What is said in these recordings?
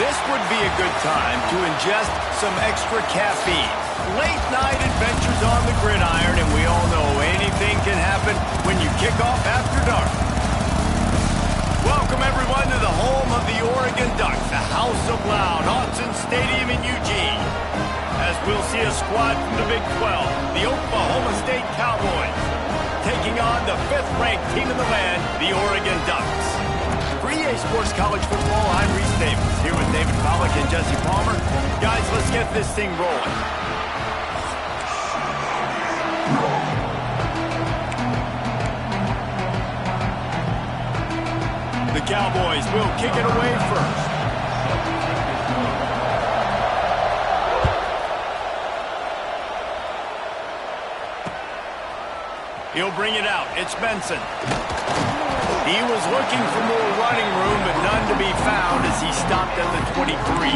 This would be a good time to ingest some extra caffeine. Late night adventures on the gridiron, and we all know anything can happen when you kick off after dark. Welcome everyone to the home of the Oregon Ducks, the House of Loud, Autzen Stadium in Eugene. As we'll see a squad from the Big 12, the Oklahoma State Cowboys, taking on the 5th-ranked team in the land, the Oregon Ducks. For EA Sports College Football, I'm Reese Davis, here with David Pollack and Jesse Palmer. Guys, let's get this thing rolling. The Cowboys will kick it away first. He'll bring it out. It's Benson. He was looking for more running room, but none to be found as he stopped at the 23.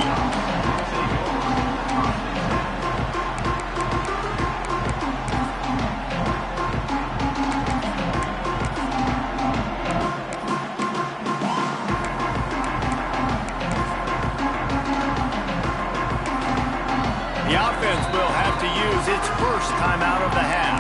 The offense will have to use its first time out of the half.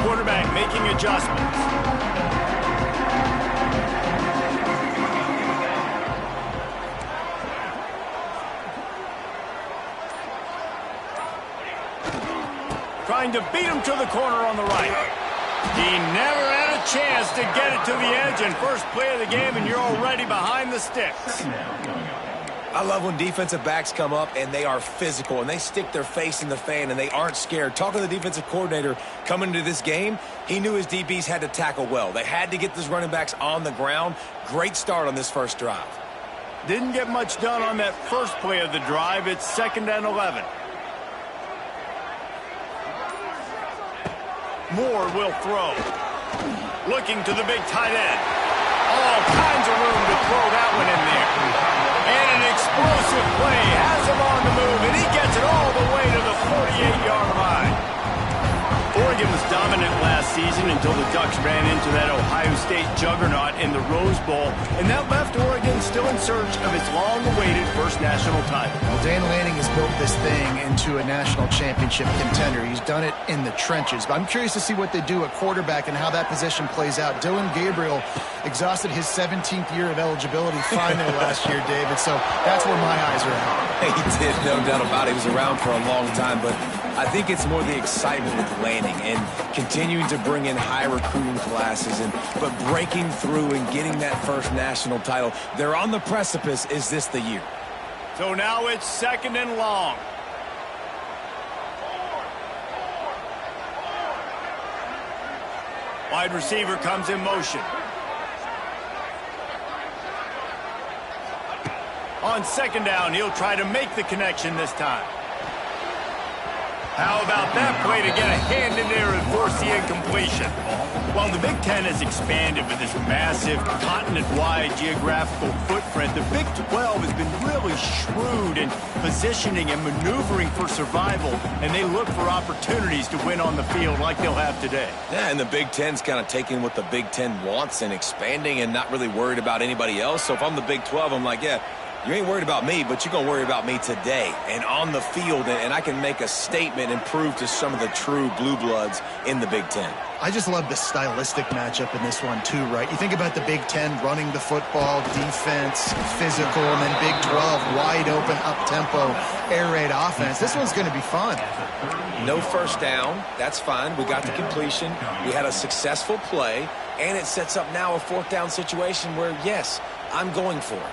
Quarterback making adjustments. Trying to beat him to the corner on the right. He never had a chance to get it to the edge, and first play of the game, and you're already behind the sticks. I love when defensive backs come up and they are physical and they stick their face in the fan and they aren't scared. Talking to the defensive coordinator coming into this game, he knew his DBs had to tackle well. They had to get those running backs on the ground. Great start on this first drive. Didn't get much done on that first play of the drive. It's 2nd and 11. Moore will throw. Looking to the big tight end. All kinds of room to throw that one in there. And an explosive play has him on the move, and he gets it all the way to the 48-yard line. Oregon was dominant last season until the Ducks ran into that Ohio State juggernaut in the Rose Bowl, and that left Oregon still in search of its long-awaited first national title. Well, Dan Lanning has built this thing into a national championship contender. He's done it in the trenches. But I'm curious to see what they do at quarterback and how that position plays out. Dylan Gabriel exhausted his 17th year of eligibility finally last year, David, so that's where my eyes are at. He did, no doubt about it. He was around for a long time, but I think it's more the excitement with Lanning and continuing to bring in high recruiting classes, but breaking through and getting that first national title. They're on the precipice. Is this the year? So now it's 2nd and long. Wide receiver comes in motion. On 2nd down, he'll try to make the connection this time. How about that play to get a hand in there and force the incompletion? While the Big Ten has expanded with this massive continent-wide geographical footprint, the Big 12 has been really shrewd in positioning and maneuvering for survival, and they look for opportunities to win on the field like they'll have today. Yeah, and the Big Ten's kind of taking what the Big Ten wants and expanding and not really worried about anybody else. So if I'm the Big 12, I'm like, yeah, you ain't worried about me, but you're going to worry about me today and on the field, and I can make a statement and prove to some of the true blue bloods in the Big Ten. I just love the stylistic matchup in this one, too, right? You think about the Big Ten running the football, defense, physical, and then Big 12, wide open, up-tempo, air raid offense. This one's going to be fun. No first down. That's fine. We got the completion. We had a successful play, and it sets up now a 4th down situation where, yes, I'm going for it.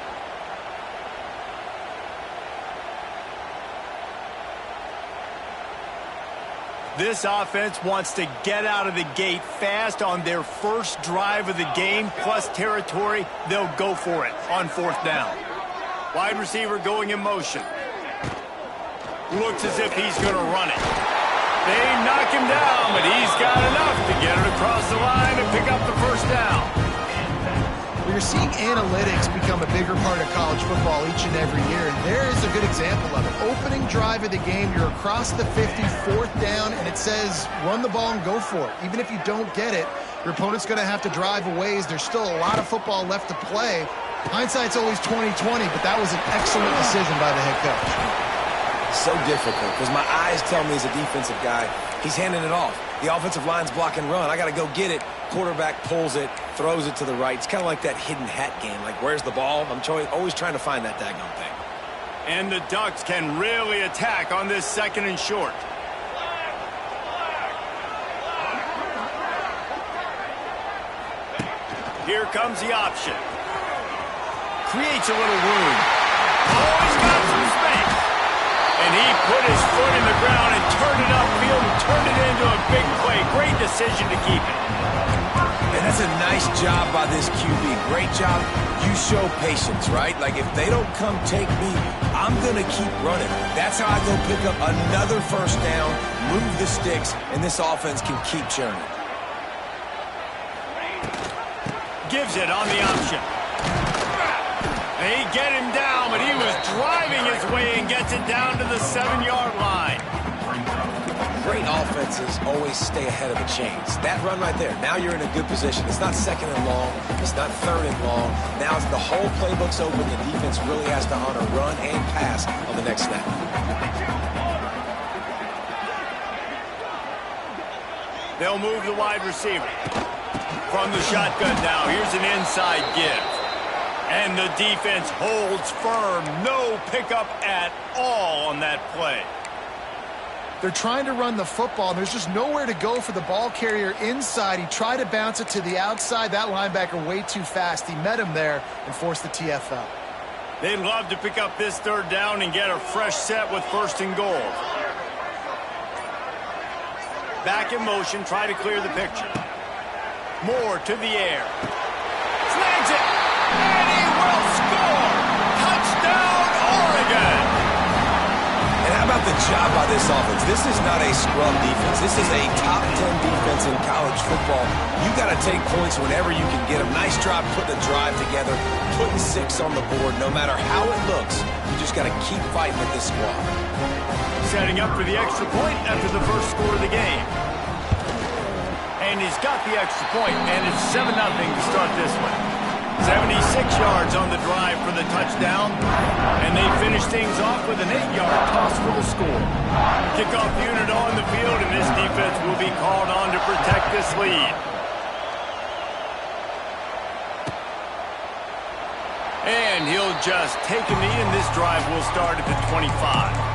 This offense wants to get out of the gate fast on their first drive of the game, plus territory. They'll go for it on 4th down. Wide receiver going in motion. Looks as if he's going to run it. They knock him down, but he's got enough to get it across the line and pick up the first down. But you're seeing analytics become a bigger part of college football each and every year, and there is a good example of it. Opening drive of the game, you're across the 50, 4th down, and it says run the ball and go for it. Even if you don't get it, your opponent's going to have to drive a ways. There's still a lot of football left to play. Hindsight's always 20/20, but that was an excellent decision by the head coach. So difficult because my eyes tell me as a defensive guy, he's handing it off. The offensive line's block and run. I got to go get it. Quarterback pulls it, throws it to the right. It's kind of like that hidden hat game. Like, where's the ball? I'm always trying to find that daggone thing. And the Ducks can really attack on this 2nd and short. Here comes the option. Creates a little room. Oh, he's got some space. And he put his foot in the ground and turned it upfield and turned it into a big play. Great decision to keep it. And that's a nice job by this QB. Great job. You show patience, right? Like, if they don't come take me, I'm going to keep running. That's how I go pick up another 1st down, move the sticks, and this offense can keep churning. Gives it on the option. They get him down, but he was driving his way and gets it down to the 7-yard line. Great offenses always stay ahead of the chains. That run right there, now you're in a good position. It's not 2nd and long. It's not 3rd and long. Now the whole playbook's open. The defense really has to honor run and pass on the next snap. They'll move the wide receiver. From the shotgun now, here's an inside give. And the defense holds firm. No pickup at all on that play. They're trying to run the football. There's just nowhere to go for the ball carrier inside. He tried to bounce it to the outside. That linebacker way too fast. He met him there and forced the TFL. They'd love to pick up this 3rd down and get a fresh set with 1st and goal. Back in motion, try to clear the picture. Moore to the air. Snags it, and he will score! Touchdown, Oregon! And how about the job by this offense? This is not a scrub defense. This is a top 10 defense in college football. You got to take points whenever you can get them. Nice job putting a drive together, putting 6 on the board. No matter how it looks, you just got to keep fighting with this squad. Setting up for the extra point after the first score of the game. And he's got the extra point, and it's 7-0 to start this one. 76 yards on the drive for the touchdown, and they finish things off with an 8-yard toss for the score. Kickoff unit on the field, and this defense will be called on to protect this lead. And he'll just take a knee, and this drive will start at the 25.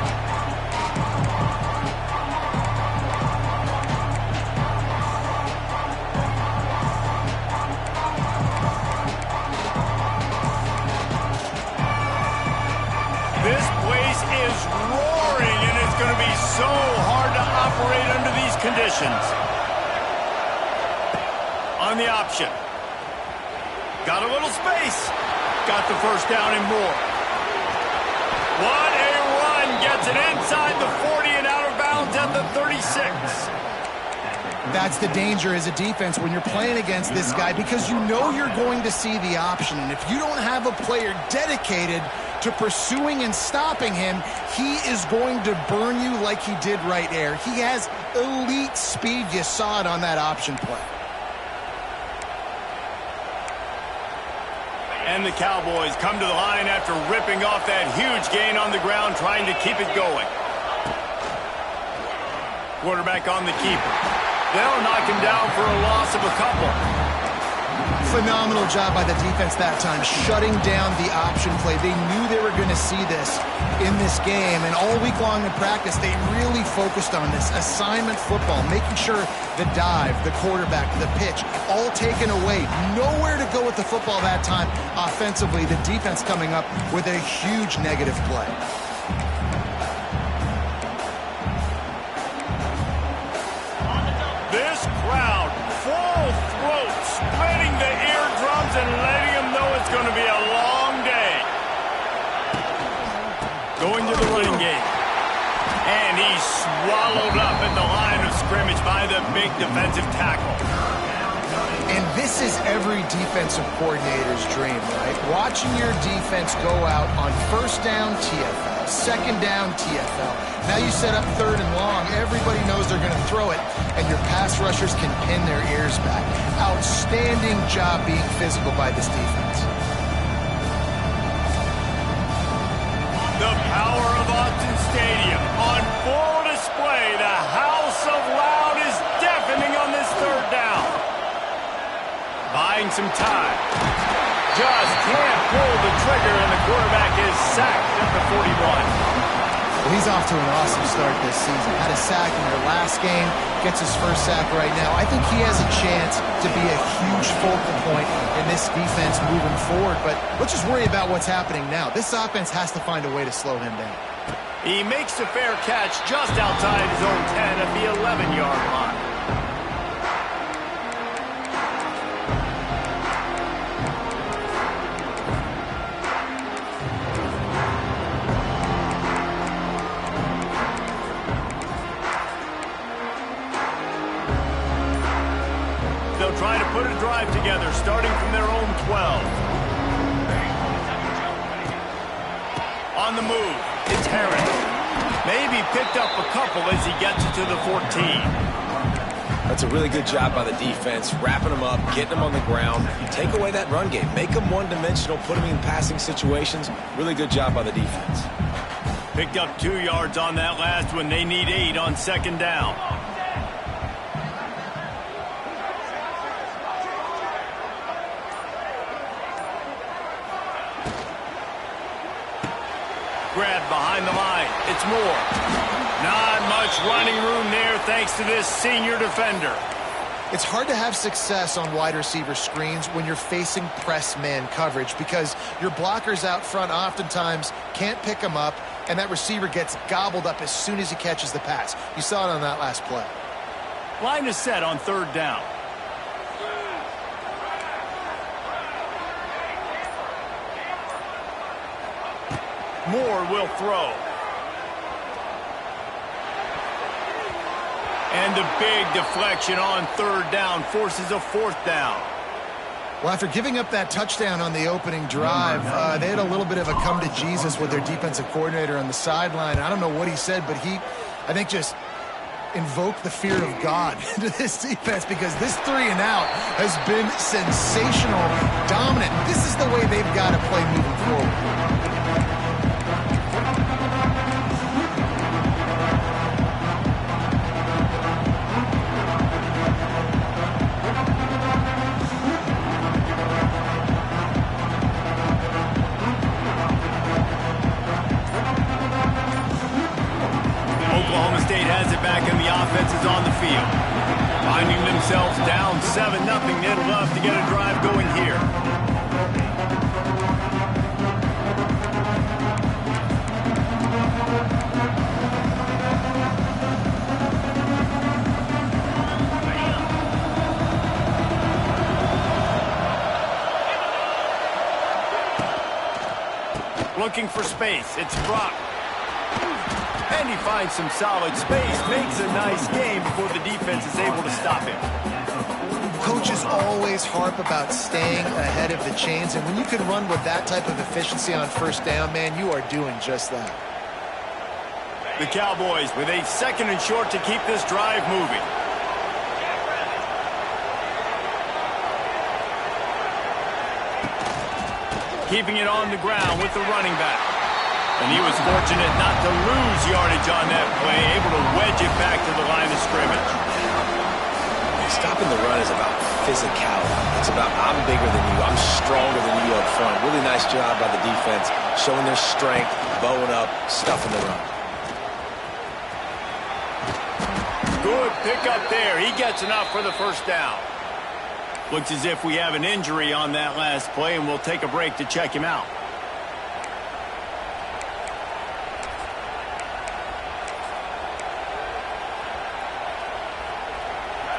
This place is roaring, and it's going to be so hard to operate under these conditions. On the option. Got a little space. Got the 1st down and more. What a run. Gets it inside the 40 and out of bounds at the 36. That's the danger as a defense when you're playing against this guy, because you know you're going to see the option. And if you don't have a player dedicated to pursuing and stopping him, he is going to burn you like he did right there. He has elite speed. You saw it on that option play. And the Cowboys come to the line after ripping off that huge gain on the ground, trying to keep it going. Quarterback on the keeper. They'll knock him down for a loss of a couple. Phenomenal job by the defense that time, shutting down the option play. They knew they were going to see this in this game, and all week long in practice, they really focused on this assignment football, making sure the dive, the quarterback, the pitch, all taken away. Nowhere to go with the football that time offensively. The defense coming up with a huge negative play. This crowd, full throat, splitting the eardrums and letting them know it's going to be a long day. Going to the running game. And he's swallowed up at the line of scrimmage by the big defensive tackle. And this is every defensive coordinator's dream, right? Watching your defense go out on first down TFL, second down TFL. Now you set up third and long. Everybody knows they're going to throw it, and your pass rushers can pin their ears back. Outstanding job being physical by this defense. The power of Autzen Stadium on full display. The house of loud is deafening on this third down. Buying some time. Just can't pull the trigger, and the quarterback is sacked at the 41. Well, he's off to an awesome start this season. Had a sack in their last game, gets his first sack right now. I think he has a chance to be a huge focal point in this defense moving forward, but let's just worry about what's happening now. This offense has to find a way to slow him down. He makes a fair catch just outside his own 10 at the 11-yard line. Try to put a drive together, starting from their own 12. On the move, it's Harris. Maybe picked up a couple as he gets it to the 14. That's a really good job by the defense, wrapping them up, getting them on the ground. Take away that run game. Make them one-dimensional, put them in passing situations. Really good job by the defense. Picked up 2 yards on that last one. They need 8 on second down. Grab behind the line. It's Moore. Not much running room there thanks to this senior defender. It's hard to have success on wide receiver screens when you're facing press man coverage because your blockers out front oftentimes can't pick them up, and that receiver gets gobbled up as soon as he catches the pass. You saw it on that last play. Line is set on third down. Moore will throw. And the big deflection on third down forces a fourth down. Well, after giving up that touchdown on the opening drive, they had a little bit of a come to Jesus with their defensive coordinator on the sideline. I don't know what he said, but he, I think, just invoked the fear of God into this defense because this 3 and out has been sensational, dominant. This is the way they've got to play moving forward. Oklahoma State has it back and the offense is on the field. Finding themselves down 7-0. They'd love to get a drive going here. Looking for space. It's Brock. And he finds some solid space, makes a nice game before the defense is able to stop him. Coaches always harp about staying ahead of the chains, and when you can run with that type of efficiency on first down, man, you are doing just that. The Cowboys with a 2nd and short to keep this drive moving. Keeping it on the ground with the running back. And he was fortunate not to lose yardage on that play, able to wedge it back to the line of scrimmage. Stopping the run is about physicality. It's about I'm bigger than you, I'm stronger than you up front. Really nice job by the defense, showing their strength, bowing up, stuffing the run. Good pick up there. He gets enough for the first down. Looks as if we have an injury on that last play, and we'll take a break to check him out.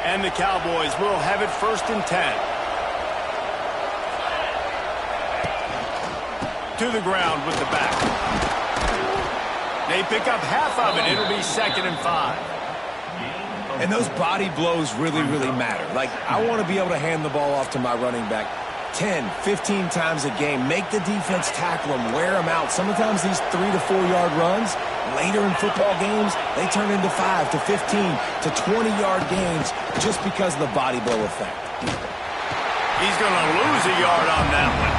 And the Cowboys will have it 1st and 10. To the ground with the back. They pick up half of it. It'll be 2nd and 5. And those body blows really, really matter. Like, I want to be able to hand the ball off to my running back 10, 15 times a game. Make the defense tackle them, wear them out. Sometimes these 3 to 4 yard runs, later in football games, they turn into 5 to 15 to 20 yard gains just because of the body blow effect. He's going to lose a yard on that one.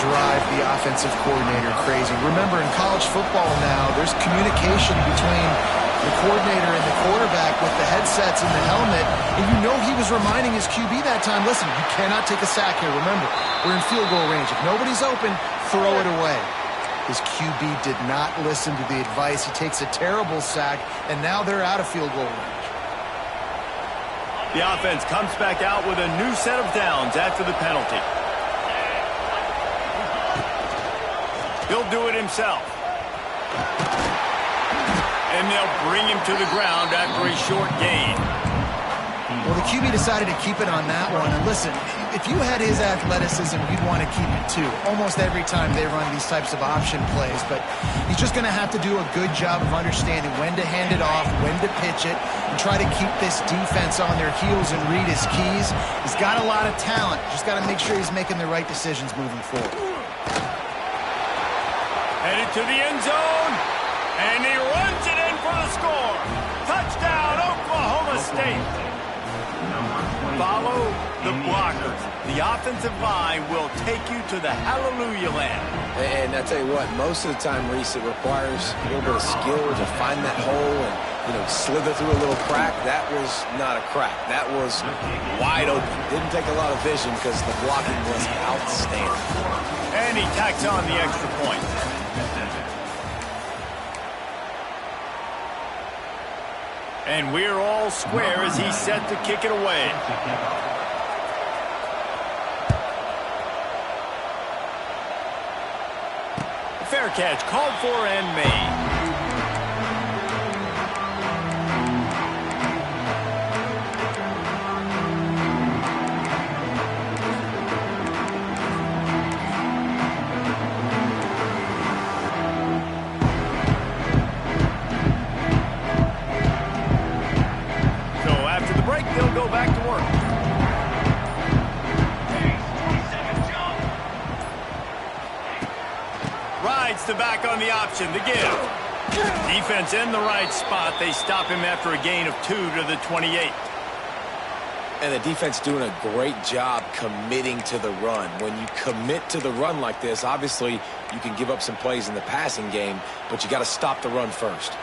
Drive the offensive coordinator crazy. Remember, in college football now, there's communication between the coordinator and the quarterback with the headsets and the helmet, and you know he was reminding his QB that time, listen, you cannot take a sack here. Remember, we're in field goal range. If nobody's open, throw it away. His QB did not listen to the advice. He takes a terrible sack, and now they're out of field goal range. The offense comes back out with a new set of downs after the penalty. He'll do it himself. And they'll bring him to the ground after a short gain. Well, the QB decided to keep it on that one. And listen, if you had his athleticism, you'd want to keep it too. Almost every time they run these types of option plays. But he's just going to have to do a good job of understanding when to hand it off, when to pitch it, and try to keep this defense on their heels and read his keys. He's got a lot of talent. Just got to make sure he's making the right decisions moving forward. Headed to the end zone, and he runs it in for the score. Touchdown, Oklahoma State. Follow the blockers. The offensive line will take you to the hallelujah land. And I tell you what, most of the time, Reese, it requires a little bit of skill to find that hole and, slither through a little crack. That was not a crack. That was wide open. Didn't take a lot of vision because the blocking was outstanding. And he tacks on the extra point. And we're all square as he's set to kick it away. Fair catch called for and made. The back on the option, the give. Defense in the right spot. They stop him after a gain of 2 to the 28. And the defense doing a great job committing to the run. When you commit to the run like this, obviously you can give up some plays in the passing game, but you got to stop the run first.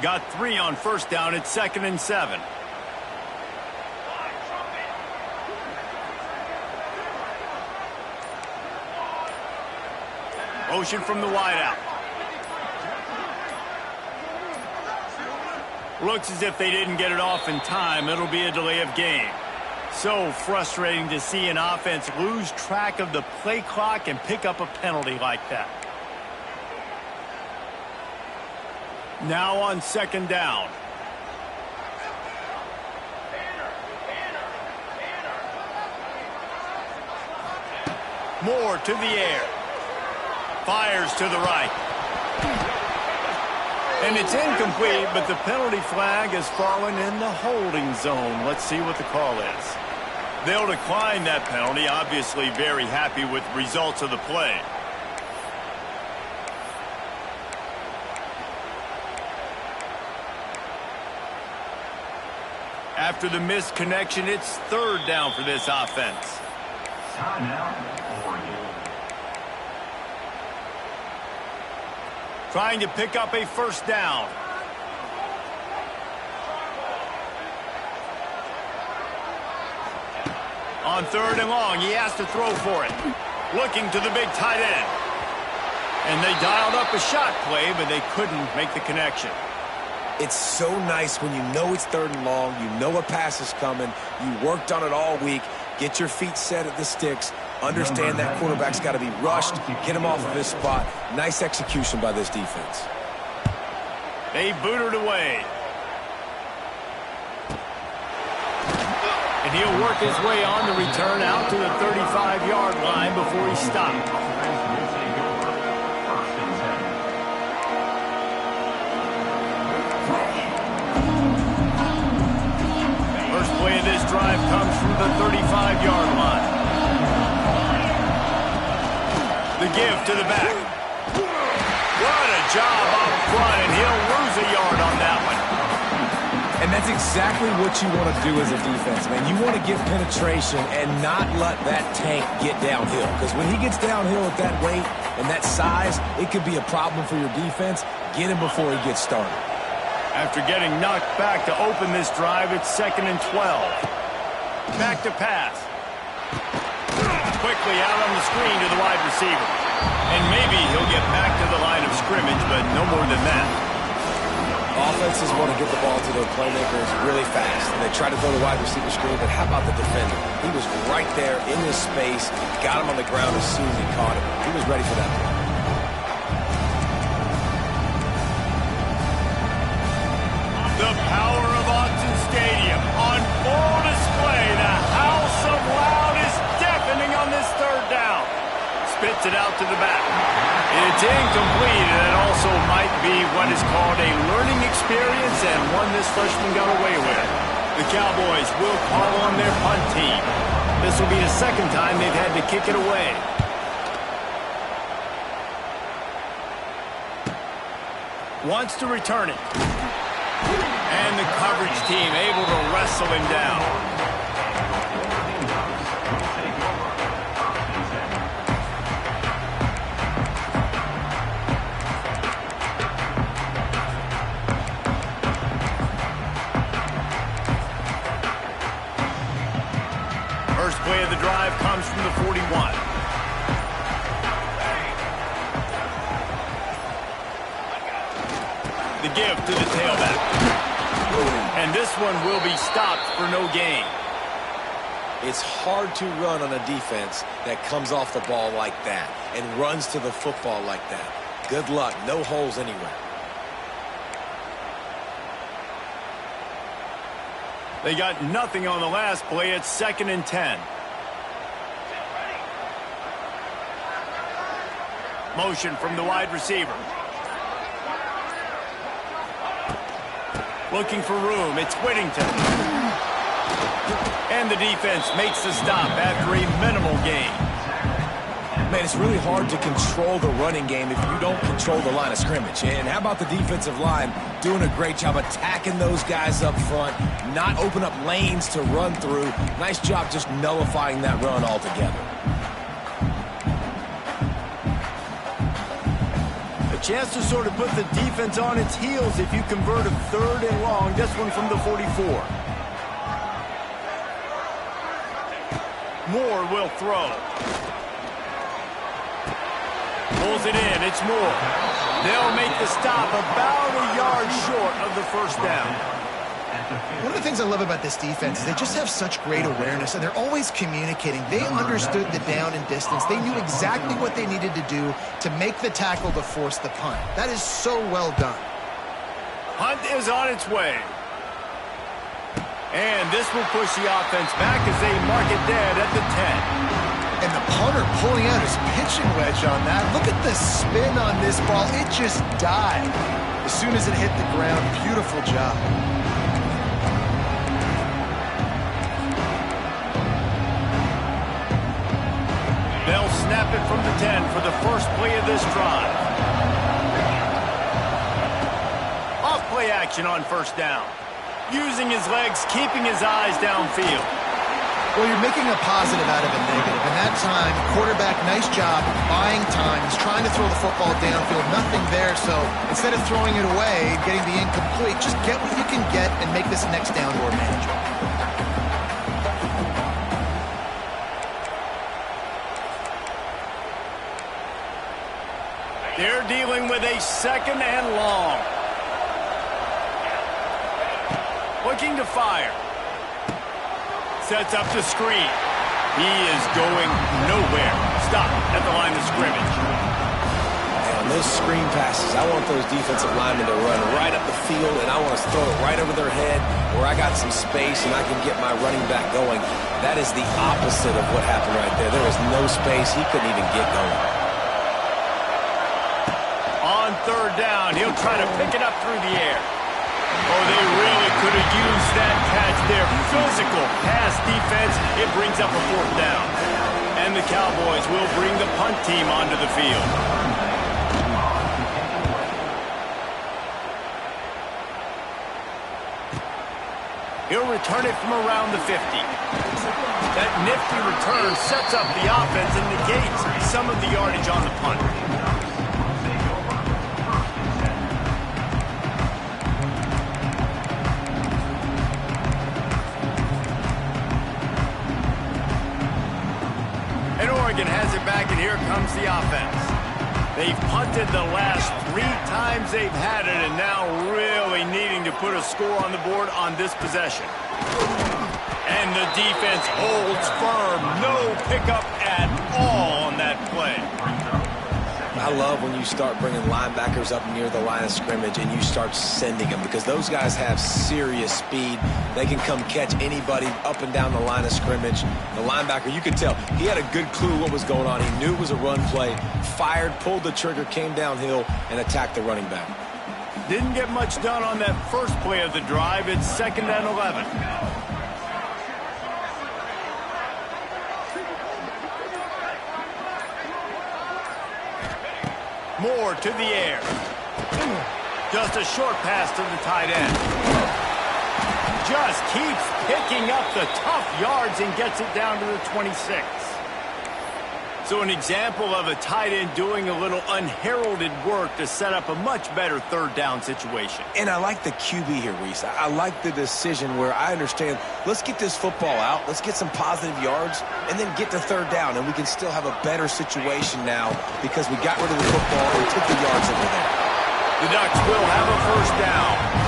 Got 3 on first down. It's 2nd and 7. Motion from the wideout. Looks as if they didn't get it off in time. It'll be a delay of game. So frustrating to see an offense lose track of the play clock and pick up a penalty like that. Now on 2nd down. Moore to the air. Fires to the right. And it's incomplete, but the penalty flag has fallen in the holding zone. Let's see what the call is. They'll decline that penalty, obviously very happy with the results of the play. After the missed connection, it's 3rd down for this offense. Trying to pick up a first down. On 3rd and long, he has to throw for it. Looking to the big tight end. And they dialed up a shot play, but they couldn't make the connection. It's so nice when you know it's 3rd and long, you know a pass is coming, you worked on it all week, get your feet set at the sticks, understand that quarterback's got to be rushed, get him off of his spot. Nice execution by this defense. They booted away. And he'll work his way on the return out to the 35-yard line before he stopped. First play of this drive comes from the 35-yard line. The give to the back. What a job up front, and he'll lose a yard on that one. And that's exactly what you want to do as a defense, man. You want to get penetration and not let that tank get downhill. Because when he gets downhill at that weight and that size, it could be a problem for your defense. Get him before he gets started. After getting knocked back to open this drive, it's 2nd and 12. Back to pass. Quickly out on the screen to the wide receiver. And maybe he'll get back to the line of scrimmage, but no more than that. Offenses want to get the ball to their playmakers really fast. And they try to throw the wide receiver screen, but how about the defender? He was right there in his space, got him on the ground as soon as he caught him. He was ready for that play. The power of Autzen Stadium on full display. The house of loud is deafening on this 3rd down. Spits it out to the back. It's incomplete, and it also might be what is called a learning experience and one this freshman got away with. The Cowboys will call on their punt team. This will be the 2nd time they've had to kick it away. Wants to return it. And the coverage team able to wrestle him down. First play of the drive comes from the 41. The give to the tailback. And this one will be stopped for no gain. It's hard to run on a defense that comes off the ball like that and runs to the football like that. Good luck. No holes anywhere. They got nothing on the last play. It's 2nd and 10. Motion from the wide receiver. Looking for room. It's Whittington. And the defense makes the stop after a minimal gain. Man, it's really hard to control the running game if you don't control the line of scrimmage. And how about the defensive line doing a great job attacking those guys up front, not open up lanes to run through. Nice job just nullifying that run altogether. A chance to sort of put the defense on its heels if you convert a 3rd and long. This one from the 44. Moore will throw. Pulls it in. It's Moore. They'll make the stop about a yard short of the 1st down. One of the things I love about this defense is they just have such great awareness, and they're always communicating. They understood the down and distance. They knew exactly what they needed to do to make the tackle to force the punt. That is so well done. Punt is on its way. And this will push the offense back as they mark it dead at the 10. And the punter pulling out his pitching wedge on that. Look at the spin on this ball. It just died as soon as it hit the ground. Beautiful job. They'll snap it from the 10 for the first play of this drive. Off play action on 1st down. Using his legs, keeping his eyes downfield. Well, you're making a positive out of a negative. And that time, quarterback, nice job, buying time. He's trying to throw the football downfield. Nothing there, so instead of throwing it away, getting the incomplete, just get what you can get and make this next down more manageable. They're dealing with a 2nd and long. Looking to fire. Sets up the screen. He is going nowhere. Stop at the line of scrimmage. On those screen passes, I want those defensive linemen to run right up the field, and I want to throw it right over their head where I got some space and I can get my running back going. That is the opposite of what happened right there. There was no space. He couldn't even get going. On third down, he'll try to pick it up through the air. Oh, they really could have used that catch there. Physical pass defense. It brings up a fourth down. And the Cowboys will bring the punt team onto the field. He'll return it from around the 50. That nifty return sets up the offense and negates some of the yardage on the punt. And Oregon has it back, and here comes the offense. They've punted the last 3 times they've had it, and now really needing to put a score on the board on this possession. And the defense holds firm. No pickup at all on that play. I love when you start bringing linebackers up near the line of scrimmage and you start sending them, because those guys have serious speed. They can come catch anybody up and down the line of scrimmage. The linebacker, you could tell, he had a good clue what was going on. He knew it was a run play, fired, pulled the trigger, came downhill, and attacked the running back. Didn't get much done on that first play of the drive. It's 2nd and 11. Moore to the air. Just a short pass to the tight end. Just keeps picking up the tough yards and gets it down to the 26. So an example of a tight end doing a little unheralded work to set up a much better third down situation. And I like the QB here, Reese. I like the decision where I understand, let's get this football out, let's get some positive yards, and then get to third down, and we can still have a better situation now because we got rid of the football and took the yards over there. The Ducks will have a first down.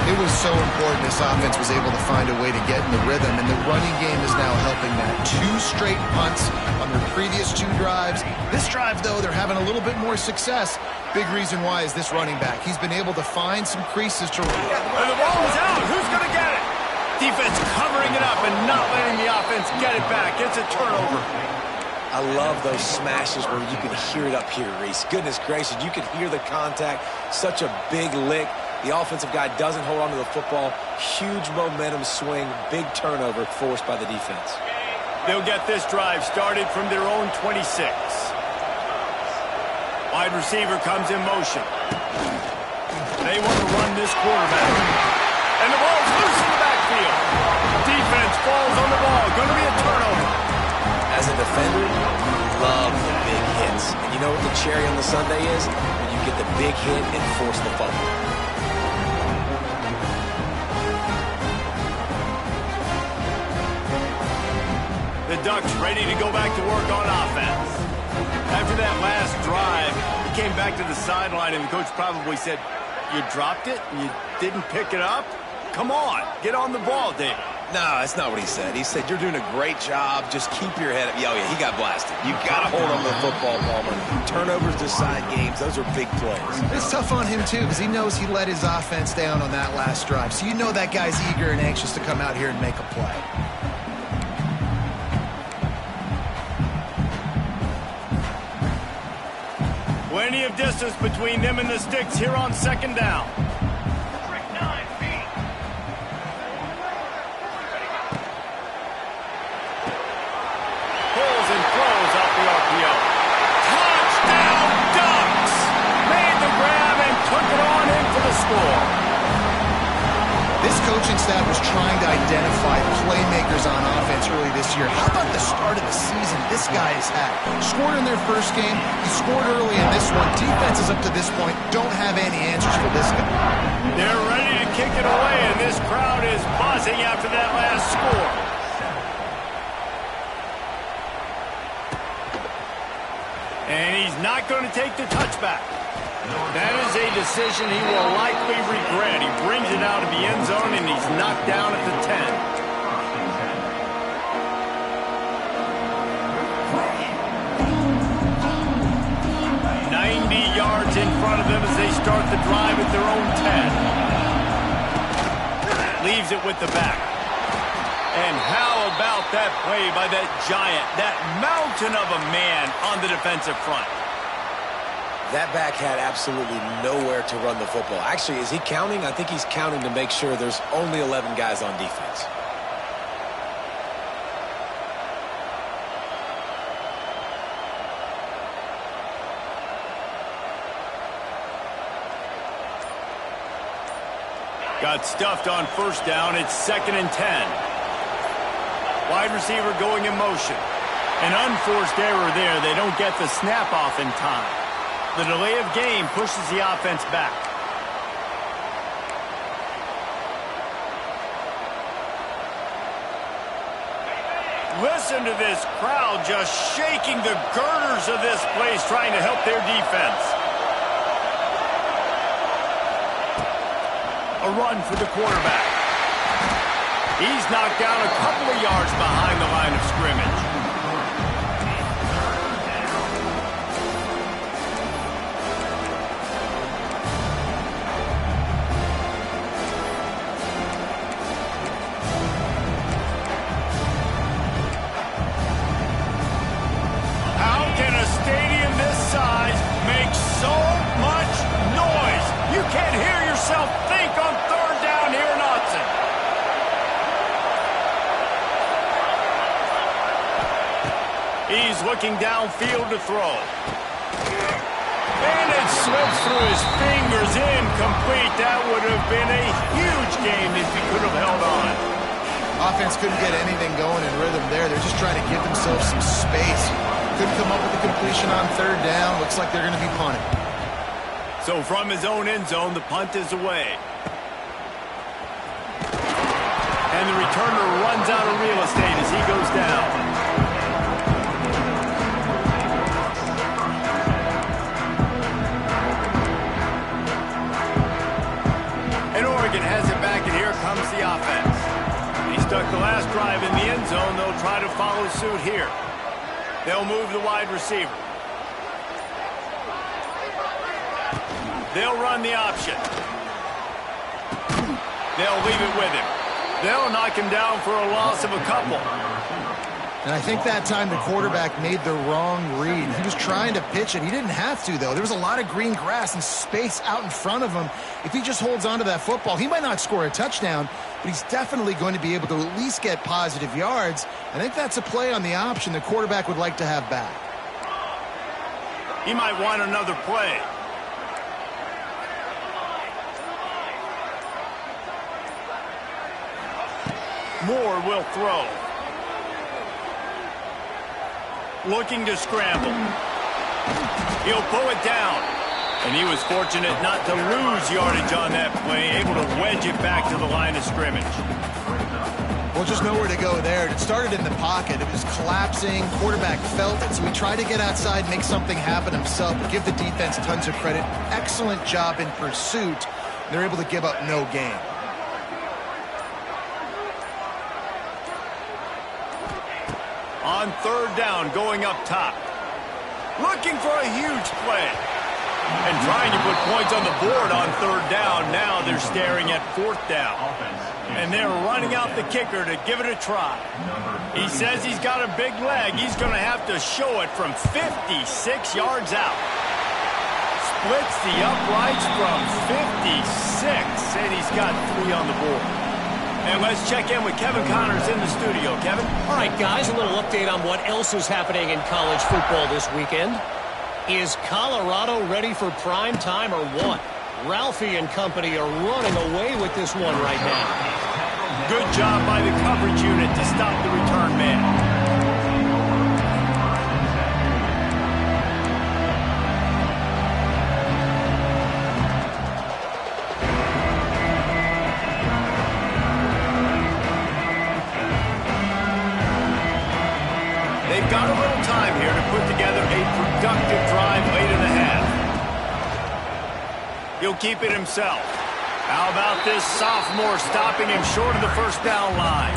It was so important this offense was able to find a way to get in the rhythm, and the running game is now helping that. 2 straight punts on their previous 2 drives. This drive, though, they're having a little bit more success. Big reason why is this running back. He's been able to find some creases to run. And the ball is out. Who's going to get it? Defense covering it up and not letting the offense get it back. It's a turnover. I love those smashes where you can hear it up here, Reese. Goodness gracious, you can hear the contact. Such a big lick. The offensive guy doesn't hold on to the football. Huge momentum swing, big turnover forced by the defense. They'll get this drive started from their own 26. Wide receiver comes in motion. They want to run this quarterback. And the ball's loose in the backfield. Defense falls on the ball. Going to be a turnover. As a defender, you love the big hits. And you know what the cherry on the sundae is? When you get the big hit and force the fumble. The Ducks ready to go back to work on offense. After that last drive, he came back to the sideline, and the coach probably said, "You dropped it and you didn't pick it up? Come on, get on the ball, Dave." No, that's not what he said. He said, "You're doing a great job. Just keep your head up." Oh, yeah, he got blasted. You got to hold on to the football, Palmer. Turnovers decide games. Those are big plays. It's tough on him, too, because he knows he let his offense down on that last drive. So you know that guy's eager and anxious to come out here and make a play. Plenty of distance between them and the sticks here on 2nd down. Pulls and throws off the RPO. Touchdown, Ducks! Made the grab and took it on in for the score. This coaching staff was trying to identify playmakers on offense early this year. How about the start of the season this guy has had? Scored in their first game. He scored early in this one. Defenses up to this point don't have any answers for this guy. They're ready to kick it away, and this crowd is buzzing after that last score. And he's not going to take the touchback. That is a decision he will likely regret. He brings it out of the end zone, and he's knocked down at the 10. 90 yards in front of them as they start the drive at their own 10. Leaves it with the back. And how about that play by that giant, that mountain of a man on the defensive front? That back had absolutely nowhere to run the football. Actually, is he counting? I think he's counting to make sure there's only 11 guys on defense. Got stuffed on first down. It's 2nd and 10. Wide receiver going in motion. An unforced error there. They don't get the snap off in time. The delay of game pushes the offense back. Listen to this crowd just shaking the girders of this place, trying to help their defense. A run for the quarterback. He's knocked down a couple of yards behind the line of scrimmage. How can a stadium this size make so much noise? You can't hear yourself think on third down here in Autzen. He's looking downfield to throw. And it slips through his fingers, incomplete. That would have been a huge game if he could have held on. Offense couldn't get anything going in rhythm there. They're just trying to give themselves some space. Couldn't come up with a completion on third down. Looks like they're going to be punting. So from his own end zone, the punt is away. And the returner runs out of real estate as he goes down. And Oregon has it back, and here comes the offense. He stuck the last drive in the end zone. They'll try to follow suit here. They'll move the wide receiver. They'll run the option. They'll leave it with him. They'll knock him down for a loss of a couple. And I think that time the quarterback made the wrong read. He was trying to pitch it. He didn't have to, though. There was a lot of green grass and space out in front of him. If he just holds on to that football, he might not score a touchdown, but he's definitely going to be able to at least get positive yards. I think that's a play on the option the quarterback would like to have back. He might want another play. Moore will throw. Looking to scramble. He'll pull it down. And he was fortunate not to lose yardage on that play, able to wedge it back to the line of scrimmage. Well, just nowhere to go there. It started in the pocket. It was collapsing. Quarterback felt it, so he tried to get outside, make something happen himself, but give the defense tons of credit. Excellent job in pursuit. They're able to give up no gain. On third down, going up top. Looking for a huge play. And trying to put points on the board on third down. Now they're staring at fourth down. And they're running out the kicker to give it a try. He says he's got a big leg. He's going to have to show it from 56 yards out. Splits the uprights from 56. And he's got 3 on the board. And let's check in with Kevin Connors in the studio. Kevin? All right, guys, a little update on what else is happening in college football this weekend. Is Colorado ready for prime time or what? Ralphie and company are running away with this one right now. Good job by the coverage unit to stop the return man. They've got a little time here to put together a productive drive late in the half. He'll keep it himself. How about this sophomore stopping him short of the first down line?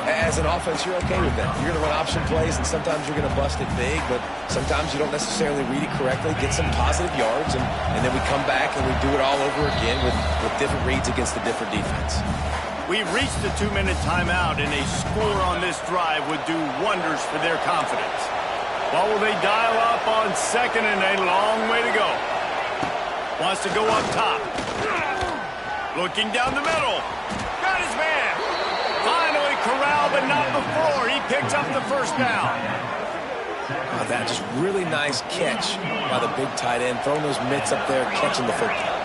As an offense, you're okay with that. You're going to run option plays, and sometimes you're going to bust it big, but sometimes you don't necessarily read it correctly, get some positive yards, and then we come back and we do it all over again with different reads against a different defense. We've reached the 2-minute timeout, and a score on this drive would do wonders for their confidence. What will they dial up on second and a long way to go? Wants to go up top. Looking down the middle. Got his man. Finally corralled, but not before. He picks up the first down. That just really nice catch by the big tight end. Throwing those mitts up there, catching the football.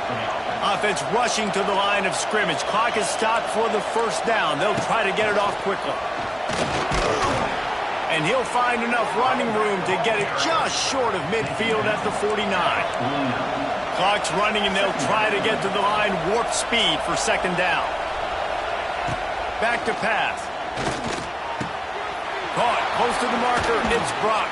Offense rushing to the line of scrimmage. Clock is stopped for the first down. They'll try to get it off quickly. And he'll find enough running room to get it just short of midfield at the 49. Clock's running, and they'll try to get to the line warp speed for second down. Back to pass. Caught close to the marker. It's Brock.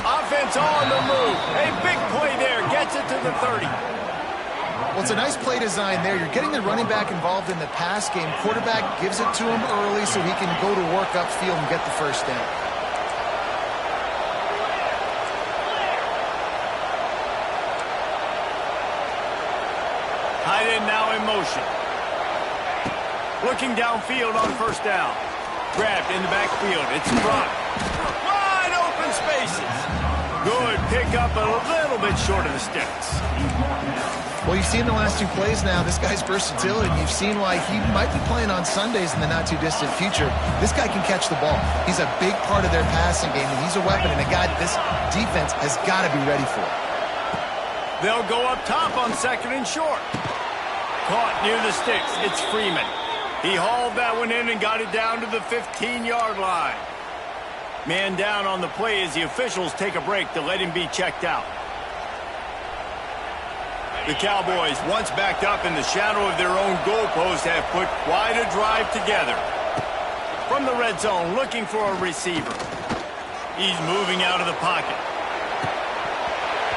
Offense on the move. A big play there. Gets it to the 30. Well, it's a nice play design there. You're getting the running back involved in the pass game. Quarterback gives it to him early so he can go to work upfield and get the first down. Tight end now in motion. Looking downfield on first down. Grabbed in the backfield. It's Brock. Wide open spaces. Good pickup, a little bit short of the sticks. Well, you've seen the last two plays now. This guy's versatility. You've seen why he might be playing on Sundays in the not-too-distant future. This guy can catch the ball. He's a big part of their passing game, and he's a weapon, and a guy that this defense has got to be ready for. They'll go up top on second and short. Caught near the sticks. It's Freeman. He hauled that one in and got it down to the 15-yard line. Man down on the play as the officials take a break to let him be checked out. The Cowboys, once backed up in the shadow of their own goalpost, have put quite a drive together. From the red zone, looking for a receiver. He's moving out of the pocket.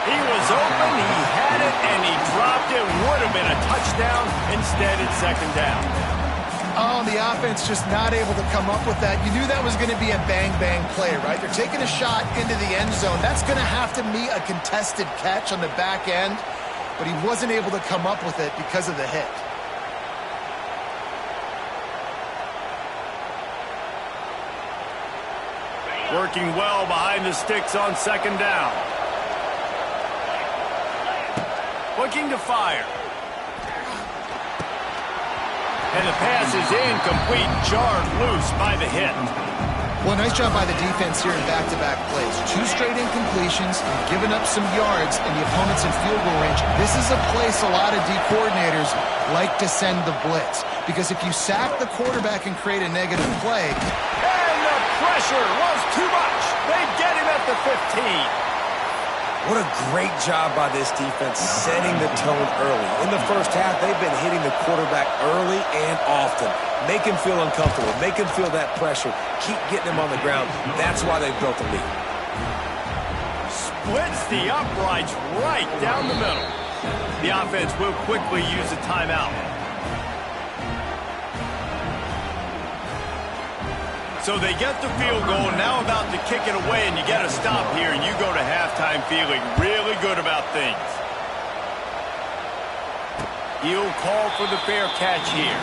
He was open, he had it, and he dropped it. Would have been a touchdown. Instead, it's second down. Oh, the offense just not able to come up with that. You knew that was going to be a bang-bang play, right? They're taking a shot into the end zone. That's going to have to meet a contested catch on the back end, but he wasn't able to come up with it because of the hit. Working well behind the sticks on second down. Looking to fire. And the pass is incomplete, jarred loose by the hit. Well, nice job by the defense here in back-to-back plays. 2 straight incompletions and giving up some yards, and the opponent's in field goal range. This is a place a lot of D coordinators like to send the blitz, because if you sack the quarterback and create a negative play... And the pressure was too much. They get him at the 15. What a great job by this defense setting the tone early. In the first half, they've been hitting the quarterback early and often. Make him feel uncomfortable. Make him feel that pressure. Keep getting him on the ground. That's why they've built the lead. Splits the uprights right down the middle. The offense will quickly use a timeout. So they get the field goal, now about to kick it away, and you get a stop here, and you go to halftime feeling really good about things. He'll call for the fair catch here.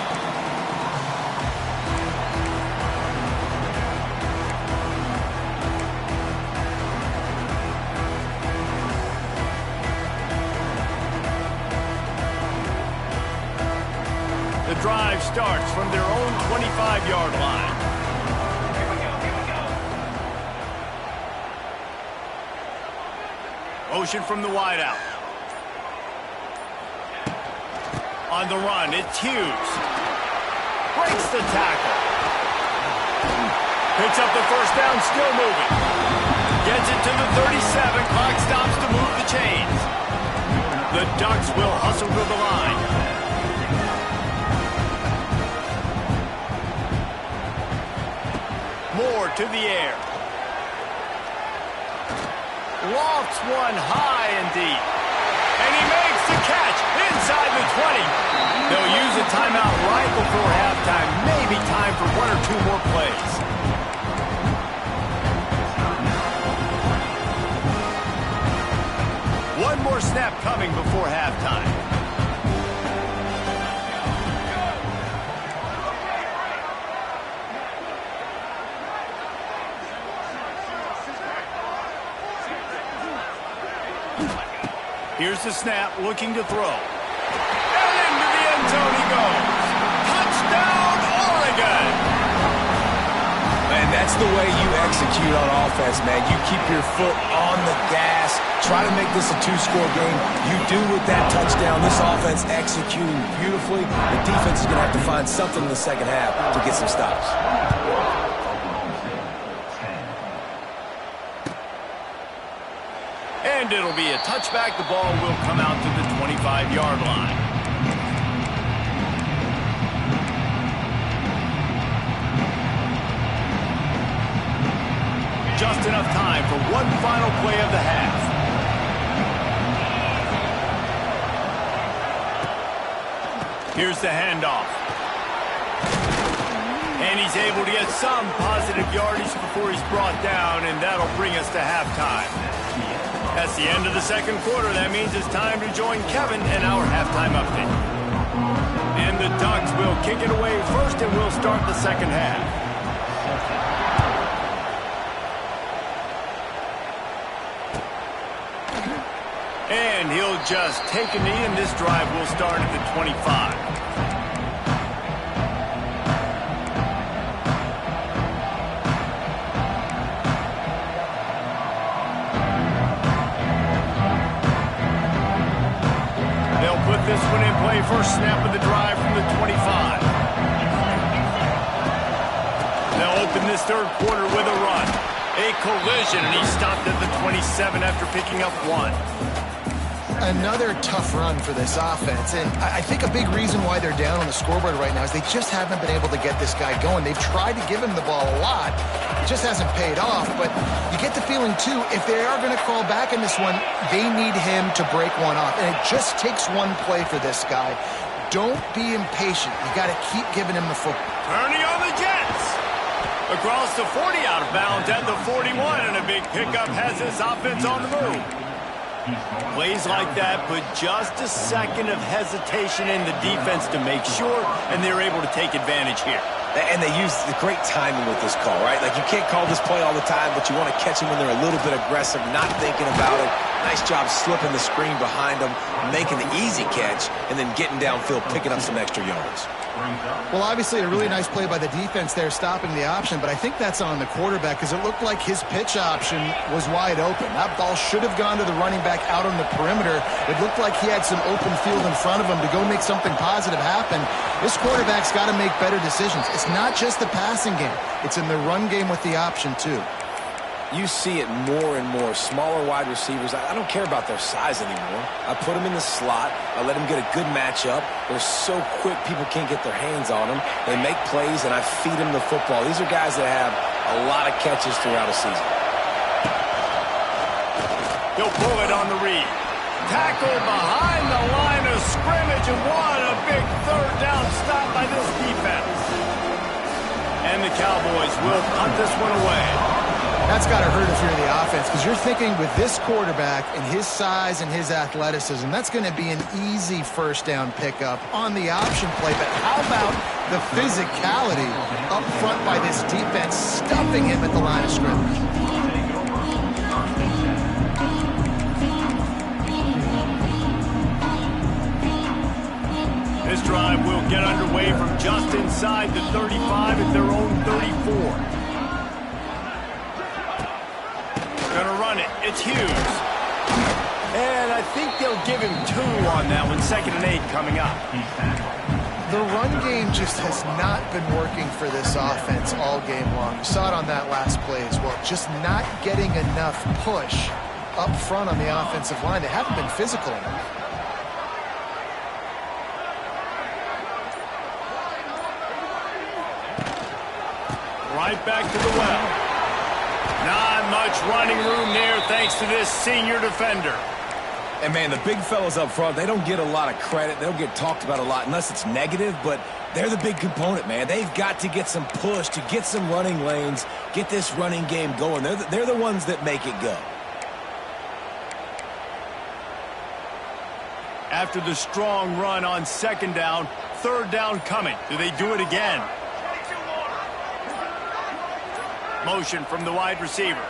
The drive starts from their own 25-yard line. Motion from the wideout. On the run, it's Hughes. Breaks the tackle. Picks up the first down, still moving. Gets it to the 37. Clock stops to move the chains. The Ducks will hustle to the line. Moore to the air. Lofts one high and deep. And he makes the catch. They'll use a timeout right before halftime. Maybe time for 1 or 2 more plays. One more snap coming before halftime. Here's the snap, looking to throw. And into the end zone he goes. Touchdown, Oregon! And that's the way you execute on offense, man. You keep your foot on the gas. Try to make this a 2-score game. You do with that touchdown. This offense executing beautifully. The defense is going to have to find something in the second half to get some stops. And it'll be a touchback. The ball will come out to the 25-yard line. Just enough time for one final play of the half. Here's the handoff. And he's able to get some positive yardage before he's brought down, and that'll bring us to halftime. That's the end of the second quarter. That means it's time to join Kevin and our halftime update. And the Ducks will kick it away first, and we'll start the second half. And he'll just take a knee, and this drive will start at the 25. They'll put this one in play. First snap of the drive from the 25. They'll open this third quarter with a run. A collision, and he stopped at the 27 after picking up 1. Another tough run for this offense, and I think a big reason why they're down on the scoreboard right now is they just haven't been able to get this guy going. They've tried to give him the ball a lot. It just hasn't paid off, but you get the feeling, too, if they are going to crawl back in this one, they need him to break one off, and it just takes one play for this guy. Don't be impatient. You got to keep giving him the football. Turning on the Jets. Across the 40, out of bounds at the 41, and a big pickup has this offense on the move. Plays like that put just a second of hesitation in the defense to make sure, and they're able to take advantage here. And they use the great timing with this call, right? Like, you can't call this play all the time, but you want to catch them when they're a little bit aggressive, not thinking about it. Nice job slipping the screen behind them, making the easy catch, and then getting downfield, picking up some extra yards. Well, obviously, a really nice play by the defense there, stopping the option, but I think that's on the quarterback because it looked like his pitch option was wide open. That ball should have gone to the running back out on the perimeter. It looked like he had some open field in front of him to go make something positive happen. This quarterback's got to make better decisions. It's not just the passing game. It's in the run game with the option, too. You see it more and more. Smaller wide receivers, I don't care about their size anymore. I put them in the slot. I let them get a good matchup. They're so quick, people can't get their hands on them. They make plays, and I feed them the football. These are guys that have a lot of catches throughout a season. He'll pull it on the read. Tackled behind the line of scrimmage, and what a big third down stop by this defense. And the Cowboys will punt this one away. That's got to hurt if you're the offense because you're thinking with this quarterback and his size and his athleticism, that's going to be an easy first down pickup on the option play. But how about the physicality up front by this defense, stuffing him at the line of scrimmage? This drive will get underway from just inside the 35 at their own 34. Gonna run it. It's Hughes. And I think they'll give him 2 on that one. 2nd and 8 coming up. The run game just has not been working for this offense all game long. You saw it on that last play as well. Just not getting enough push up front on the offensive line. They haven't been physical enough. Right back to the well. Not much running room there thanks to this senior defender. And, man, the big fellas up front, they don't get a lot of credit. They don't get talked about a lot unless it's negative, but they're the big component, man. They've got to get some push, to get some running lanes, get this running game going. They're the ones that make it go. After the strong run on second down, third down coming. Do they do it again? Motion from the wide receiver.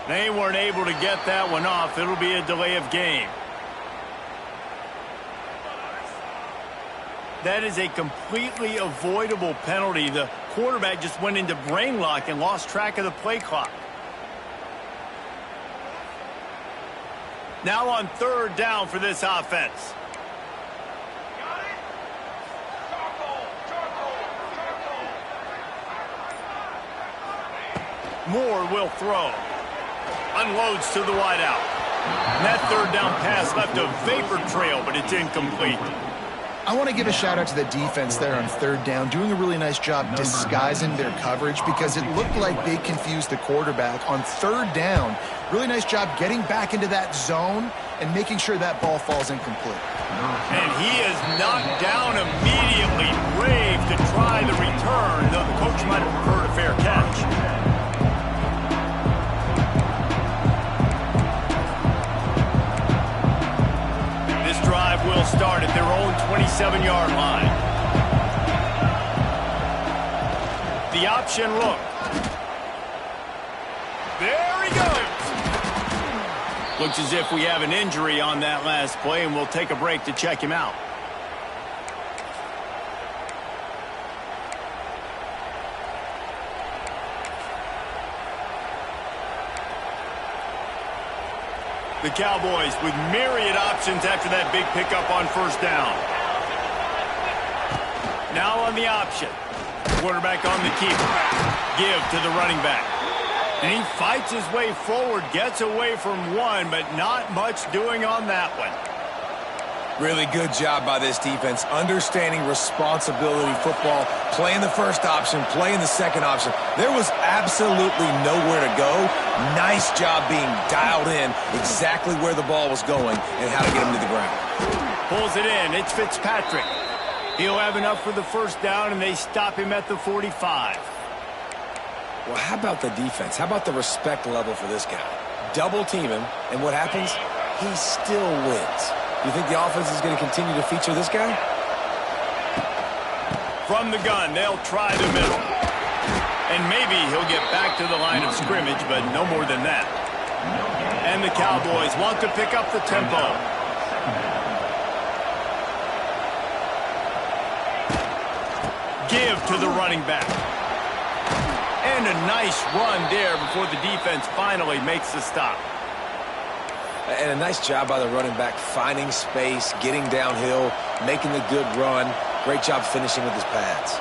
They weren't able to get that one off. It'll be a delay of game. That is a completely avoidable penalty. The quarterback just went into brain lock and lost track of the play clock. Now on third down for this offense. Moore will throw. Unloads to the wideout. And that third down pass left a vapor trail, but it's incomplete. I want to give a shout out to the defense there on third down, doing a really nice job disguising their coverage because it looked like they confused the quarterback on third down. Really nice job getting back into that zone and making sure that ball falls incomplete. And he is knocked down immediately. Brave to try the return, though the coach might have preferred a fair catch. Will start at their own 27-yard line. The option look. There he goes. Looks as if we have an injury on that last play, and we'll take a break to check him out. The Cowboys with myriad options after that big pickup on first down. Now on the option. Quarterback on the keeper. Give to the running back. And he fights his way forward, gets away from one, but not much doing on that one. Really good job by this defense, understanding responsibility football, playing the first option, playing the second option. There was absolutely nowhere to go. Nice job being dialed in exactly where the ball was going and how to get him to the ground. Pulls it in. It's Fitzpatrick. He'll have enough for the first down, and they stop him at the 45. Well, how about the defense? How about the respect level for this guy? Double team him, and what happens? He still wins. You think the offense is going to continue to feature this guy? From the gun, they'll try the middle. And maybe he'll get back to the line of scrimmage, but no more than that. And the Cowboys want to pick up the tempo. Give to the running back. And a nice run there before the defense finally makes the stop. And a nice job by the running back, finding space, getting downhill, making the good run. Great job finishing with his pads.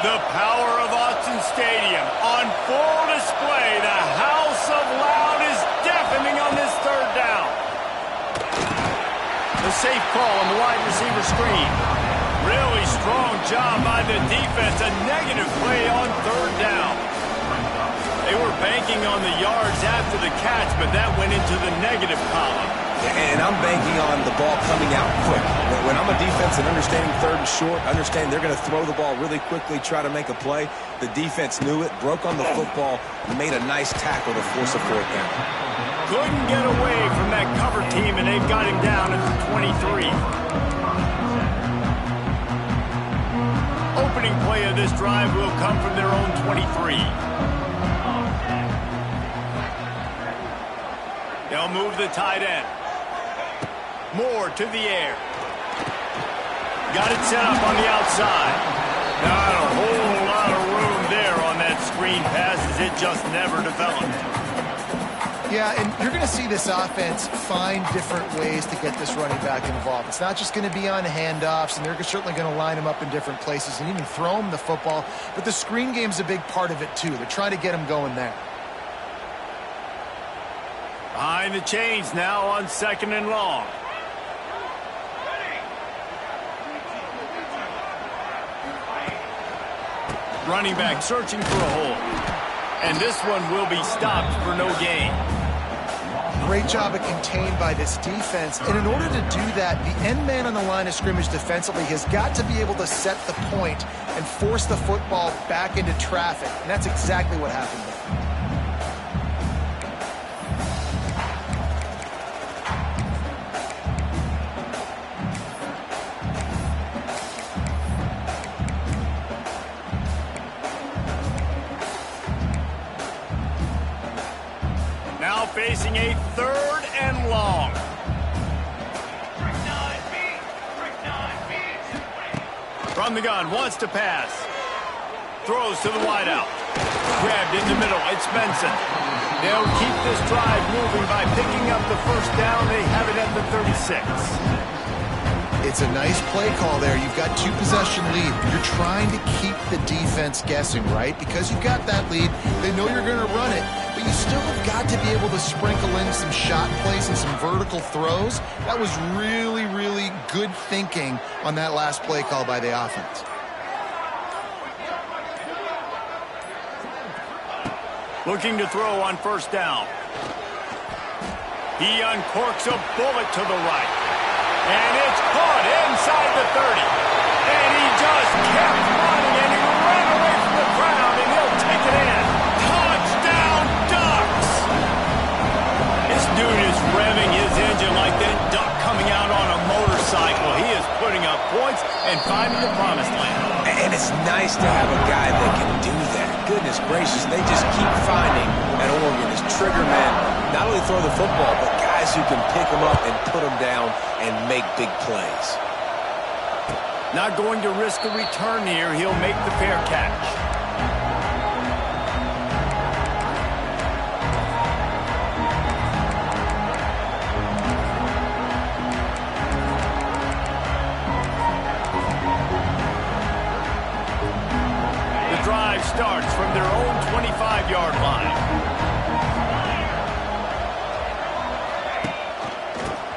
The power of Autzen Stadium on full display. The house of loud is deafening on this third down. The safe call on the wide receiver screen. Really strong job by the defense. A negative play on third down. They were banking on the yards after the catch, but that went into the negative column. And I'm banking on the ball coming out quick. When I'm a defense and understanding third and short, understand they're going to throw the ball really quickly, try to make a play. The defense knew it, broke on the football, made a nice tackle to force a fourth down. Couldn't get away from that cover team, and they've got him down at the 23. Opening play of this drive will come from their own 23. They'll move the tight end. Moore to the air. Got it set up on the outside. Not a whole lot of room there on that screen pass as it just never developed. Yeah, and you're going to see this offense find different ways to get this running back involved. It's not just going to be on handoffs, and they're certainly going to line him up in different places and even throw him the football. But the screen game's a big part of it, too. They're trying to get him going there. Behind the chains now on second and long. Running back searching for a hole. And this one will be stopped for no gain. great job of contained by this defense. And in order to do that, the end man on the line of scrimmage defensively has got to be able to set the point and force the football back into traffic. And that's exactly what happened there. Facing a 3rd and long. From the gun, wants to pass. Throws to the wideout. Grabbed in the middle, it's Benson. They'll keep this drive moving by picking up the first down. They have it at the 36. It's a nice play call there. You've got 2-possession lead. You're trying to keep the defense guessing, right? Because you've got that lead, they know you're going to run it. But you still have got to be able to sprinkle in some shot plays and some vertical throws. That was really, really good thinking on that last play call by the offense. Looking to throw on first down. He uncorks a bullet to the right. And it's caught inside the 30. And he just kept running, and he ran away from the crowd, and he'll take it in. Touchdown, Ducks! This dude is revving his engine like that duck coming out on a motorcycle. He is putting up points and finding the promised land. And it's nice to have a guy that can do that. Goodness gracious, they just keep finding at Oregon as trigger men, not only throw the football, but guys who can pick them up and put them down and make big plays. Not going to risk a return here. He'll make the fair catch. The drive starts from their own 25-yard line.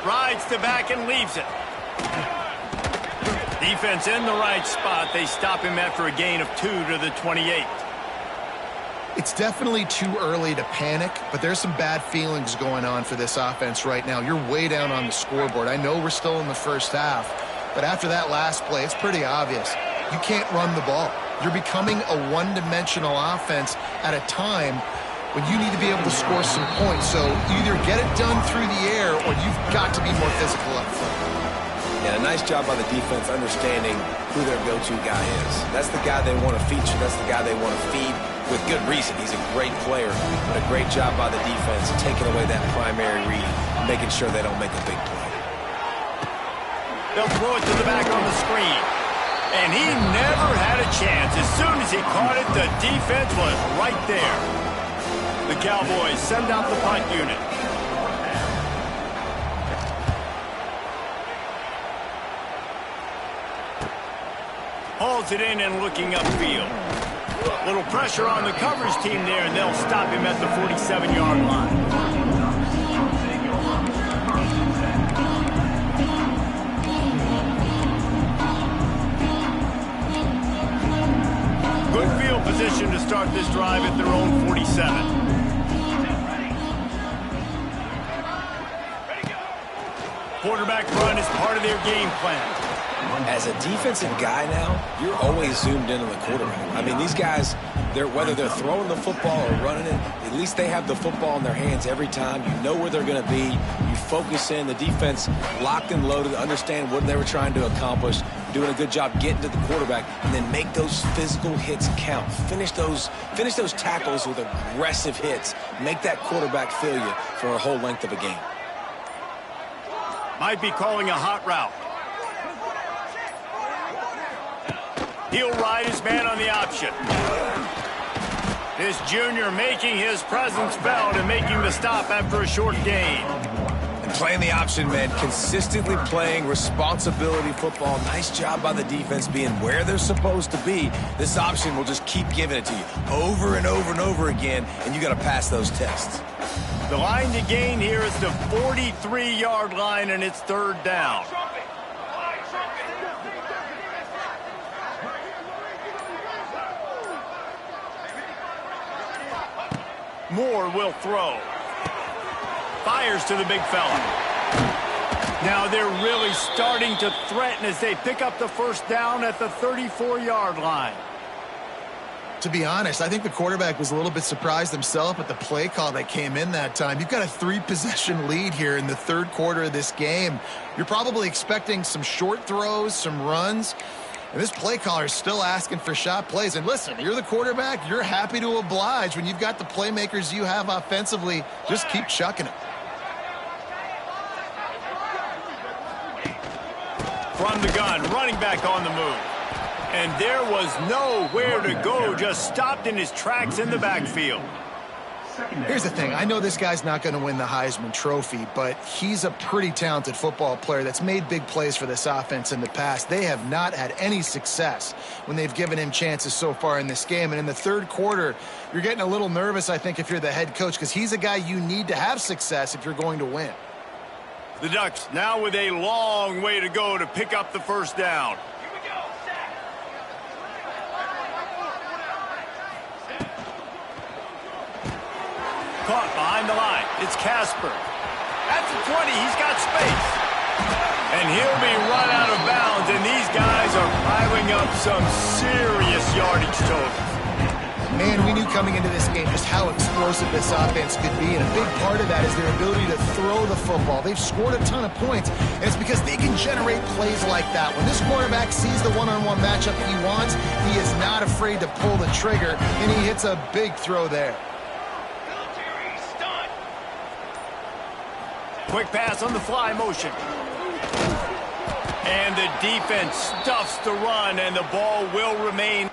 Rides to back and leaves it. Defense in the right spot. They stop him after a gain of 2 to the 28. It's definitely too early to panic, but there's some bad feelings going on for this offense right now. You're way down on the scoreboard. I know we're still in the first half, but after that last play, it's pretty obvious. You can't run the ball. You're becoming a one-dimensional offense at a time when you need to be able to score some points. So you either get it done through the air or you've got to be more physical up front. Yeah, a nice job by the defense understanding who their go-to guy is. That's the guy they want to feature. That's the guy they want to feed with good reason. He's a great player, but a great job by the defense taking away that primary read, making sure they don't make a big play. They'll throw it to the back on the screen. And he never had a chance. As soon as he caught it, the defense was right there. The Cowboys send out the punt unit. Hauls it in and looking upfield. Little pressure on the coverage team there, and they'll stop him at the 47-yard line. Good field position to start this drive at their own 47. Quarterback run is part of their game plan. As a defensive guy now, you're always zoomed in on the quarterback. I mean, these guys, whether they're throwing the football or running it, at least they have the football in their hands every time. You know where they're going to be. You focus in. The defense locked and loaded, understand what they were trying to accomplish, doing a good job getting to the quarterback, and then make those physical hits count. Finish those tackles with aggressive hits. Make that quarterback feel you for a whole length of a game. Might be calling a hot route. He'll ride his man on the option. This junior making his presence felt and making the stop after a short gain. And playing the option, man, consistently playing responsibility football. Nice job by the defense being where they're supposed to be. This option will just keep giving it to you over and over and over again, and you got to pass those tests. The line to gain here is the 43-yard line, and it's third down. Moore will throw. fires to the big fella. Now they're really starting to threaten as they pick up the first down at the 34-yard line. To be honest, I think the quarterback was a little bit surprised himself at the play call that came in that time. You've got a 3-possession lead here in the third quarter of this game. You're probably expecting some short throws, some runs, and this play caller is still asking for shot plays. And listen, you're the quarterback. You're happy to oblige when you've got the playmakers you have offensively. Just keep chucking them. From the gun, running back on the move. And there was nowhere to go, just stopped in his tracks in the backfield. Here's the thing. I know this guy's not going to win the Heisman Trophy, but he's a pretty talented football player that's made big plays for this offense in the past. They have not had any success when they've given him chances so far in this game. And in the third quarter, you're getting a little nervous, I think, if you're the head coach, because he's a guy you need to have success if you're going to win. The Ducks now with a long way to go to pick up the first down. Caught behind the line. It's Casper. At the 20, he's got space. And he'll be run out of bounds, and these guys are piling up some serious yardage totals. Man, we knew coming into this game just how explosive this offense could be, and a big part of that is their ability to throw the football. They've scored a ton of points, and it's because they can generate plays like that. When this quarterback sees the one-on-one matchup he wants, he is not afraid to pull the trigger, and he hits a big throw there. Quick pass on the fly motion. And the defense stuffs the run, and the ball will remain.